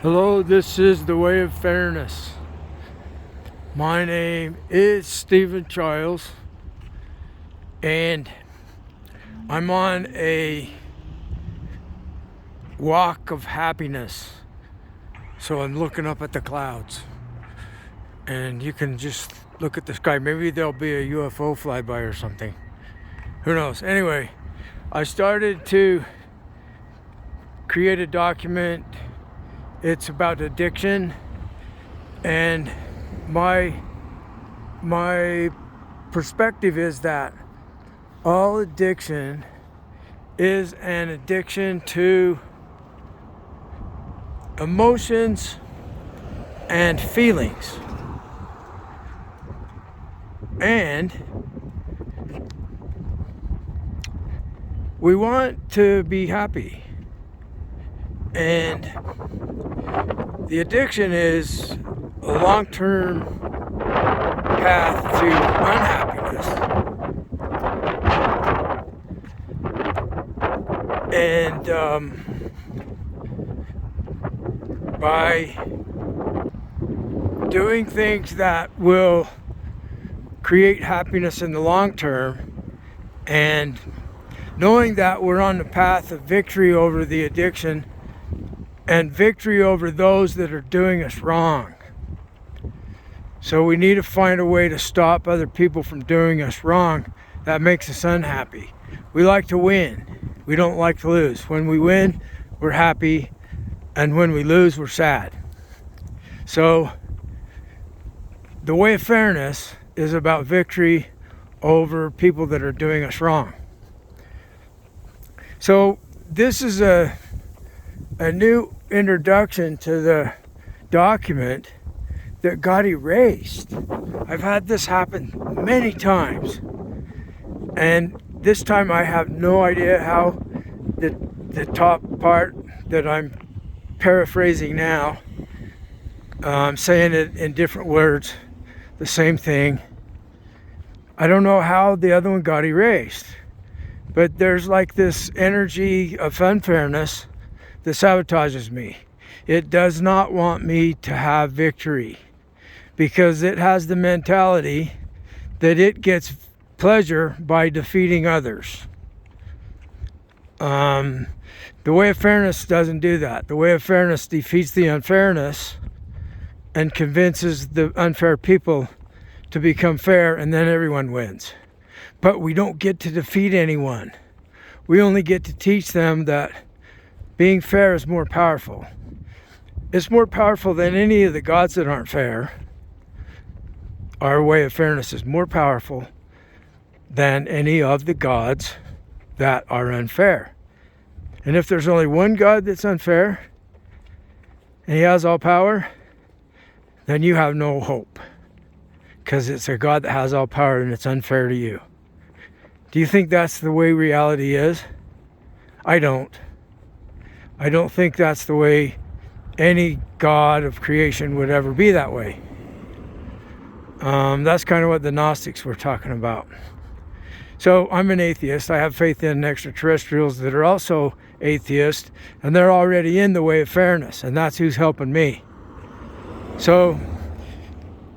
Hello, this is the Way of Fairness. My name is Stephen Childs, and I'm on a walk of happiness. So I'm looking up at the clouds, and you can just look at the sky. Maybe there'll be a UFO flyby or something. Who knows? Anyway, I started to create a document. It's about addiction, and my perspective is that all addiction is an addiction to emotions and feelings. And we want to be happy. And the addiction is a long-term path to unhappiness. And by doing things that will create happiness in the long term, and knowing that we're on the path of victory over the addiction and victory over those that are doing us wrong. So we need to find a way to stop other people from doing us wrong that makes us unhappy. We like to win. We don't like to lose. When we win, we're happy, and when we lose, we're sad. So the Way of Fairness is about victory over people that are doing us wrong. So this is a new introduction to the document that got erased. I've had this happen many times, and this time I have no idea how the top part that I'm paraphrasing now, I'm saying it in different words, the same thing. I don't know how the other one got erased, but there's like this energy of unfairness that sabotages me. It does not want me to have victory because it has the mentality that it gets pleasure by defeating others. The Way of Fairness doesn't do that. The Way of Fairness defeats the unfairness and convinces the unfair people to become fair, and then everyone wins. But we don't get to defeat anyone. We only get to teach them that being fair is more powerful. It's more powerful than any of the gods that aren't fair. Our Way of Fairness is more powerful than any of the gods that are unfair. And if there's only one God that's unfair, and he has all power, then you have no hope. Because it's a God that has all power and it's unfair to you. Do you think that's the way reality is? I don't. I don't think that's the way any God of creation would ever be that way. That's kind of what the Gnostics were talking about. So I'm an atheist. I have faith in extraterrestrials that are also atheists, and they're already in the Way of Fairness, and that's who's helping me. So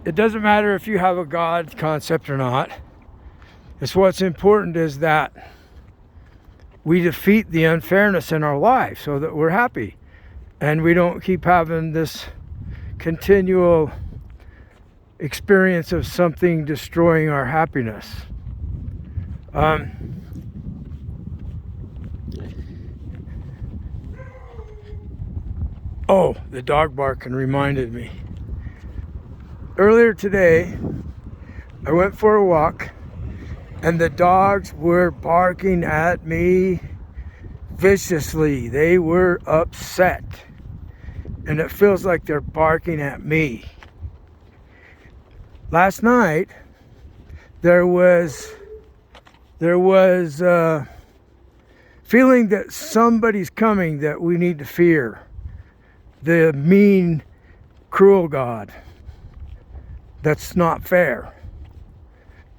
it doesn't matter if you have a God concept or not. It's what's important is that we defeat the unfairness in our life so that we're happy and we don't keep having this continual experience of something destroying our happiness. Oh, the dog barking reminded me. Earlier today, I went for a walk, and the dogs were barking at me viciously. They were upset, and it feels like they're barking at me. Last night, there was a feeling that somebody's coming that we need to fear. The mean, cruel God that's not fair.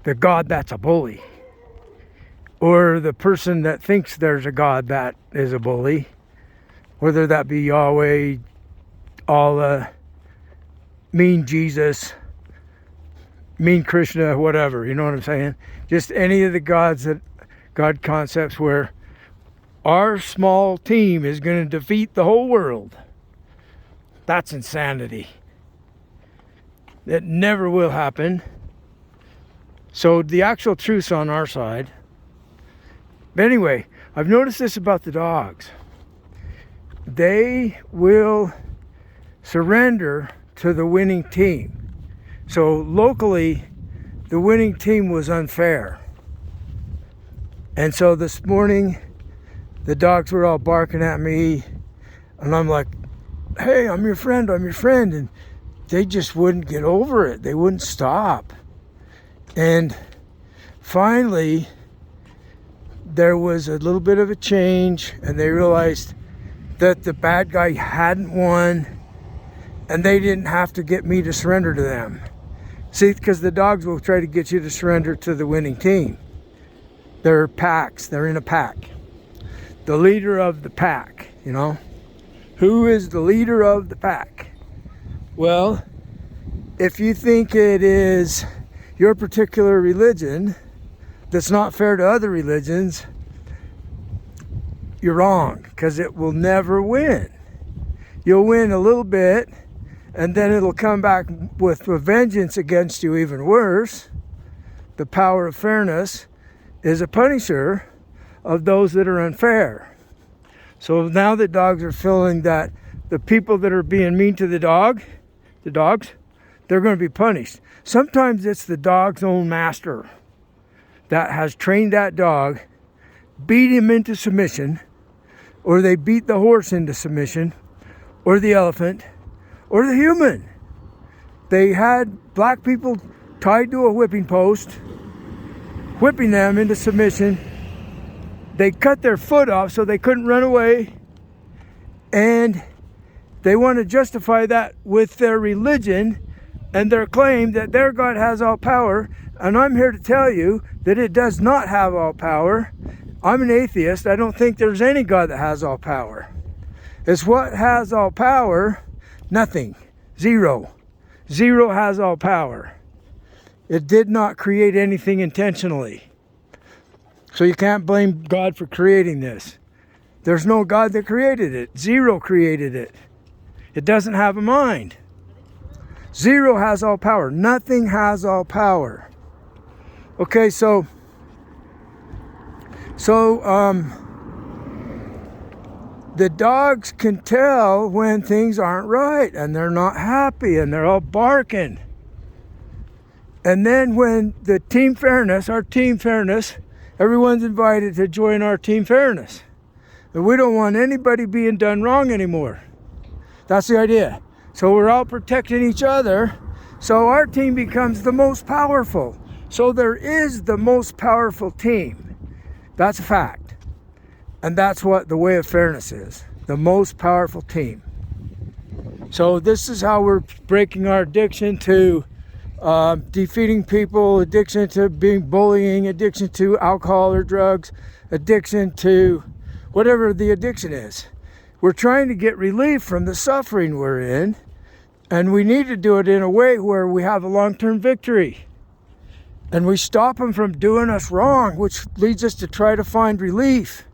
The God that's a bully. Or the person that thinks there's a God that is a bully. Whether that be Yahweh, Allah, mean Jesus, mean Krishna, whatever, you know what I'm saying? Just any of the God concepts where our small team is going to defeat the whole world. That's insanity. It never will happen. So the actual truth's on our side. But anyway, I've noticed this about the dogs. They will surrender to the winning team. So locally, the winning team was unfair. And so this morning, the dogs were all barking at me. And I'm like, hey, I'm your friend. And they just wouldn't get over it. They wouldn't stop. And finally, there was a little bit of a change, and they realized that the bad guy hadn't won, and they didn't have to get me to surrender to them. See, because the dogs will try to get you to surrender to the winning team. They're packs. They're in a pack. The leader of the pack, you know? Who is the leader of the pack? Well, if you think it is your particular religion that's not fair to other religions, you're wrong, because it will never win. You'll win a little bit, and then it'll come back with a vengeance against you even worse. The power of fairness is a punisher of those that are unfair. So now the dogs are feeling that the people that are being mean to the dogs, they're going to be punished. Sometimes it's the dog's own master that has trained that dog, beat him into submission, or they beat the horse into submission, or the elephant, or the human. They had black people tied to a whipping post, whipping them into submission. They cut their foot off so they couldn't run away, and they want to justify that with their religion and their claim that their God has all power. And I'm here to tell you that it does not have all power. I'm an atheist. I don't think there's any God that has all power. It's what has all power? Nothing. Zero. Zero has all power. It did not create anything intentionally. So you can't blame God for creating this. There's no God that created it. Zero created it. It doesn't have a mind. Zero has all power. Nothing has all power. Okay, so the dogs can tell when things aren't right and they're not happy and they're all barking. And then when the team fairness, our team fairness, everyone's invited to join our team fairness. And we don't want anybody being done wrong anymore. That's the idea. So we're all protecting each other. So our team becomes the most powerful. So there is the most powerful team. That's a fact. And that's what the way of fairness is. The most powerful team. So this is how we're breaking our addiction to defeating people, addiction to being bullying, addiction to alcohol or drugs, addiction to whatever the addiction is. We're trying to get relief from the suffering we're in, and we need to do it in a way where we have a long-term victory. And we stop them from doing us wrong, which leads us to try to find relief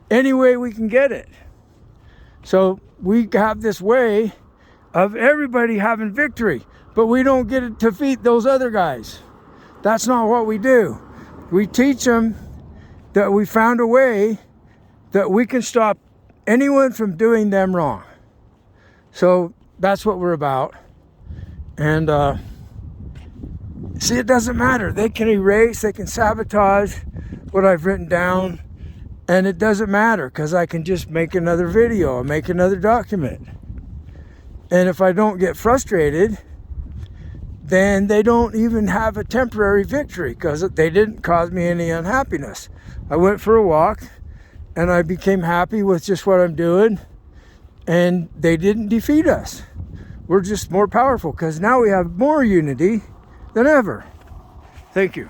any way we can get it. So we have this way of everybody having victory, but we don't get to defeat those other guys. That's not what we do. We teach them that we found a way that we can stop anyone from doing them wrong. So that's what we're about. And see, it doesn't matter. They can erase, they can sabotage what I've written down, and it doesn't matter because I can just make another video or make another document. And if I don't get frustrated, then they don't even have a temporary victory because they didn't cause me any unhappiness. I went for a walk and I became happy with just what I'm doing, and they didn't defeat us. We're just more powerful because now we have more unity than ever. Thank you.